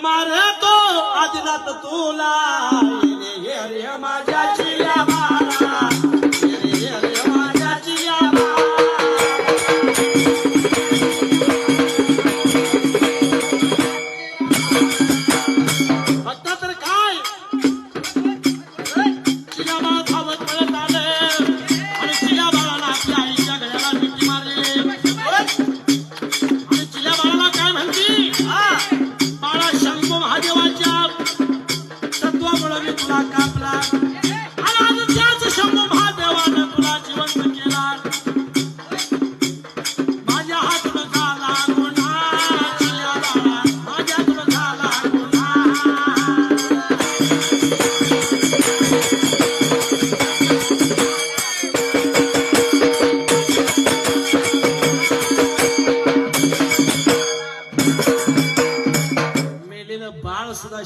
मारे तो आदिनाथ तुला रे माझ्या चिया बाळा रे माझ्या चिया फक्त तर काय चिया बाळा धावत पळत आले आणि चिया बाळाला आपल्या आईच्या गळ्याला मिठी मारली आणि चिया बाळाला काय म्हणती बाळा शंभू महादेवाच्या तत्वामुळे मी तुला कापला आणि आज त्याच शंभू महादेवानं तुला जिवंत केला माझ्या हातून झाला गुन्हा चिया बाळा माझ्या हातून झाला गुन्हा मेलेलं बाळ सुद्धा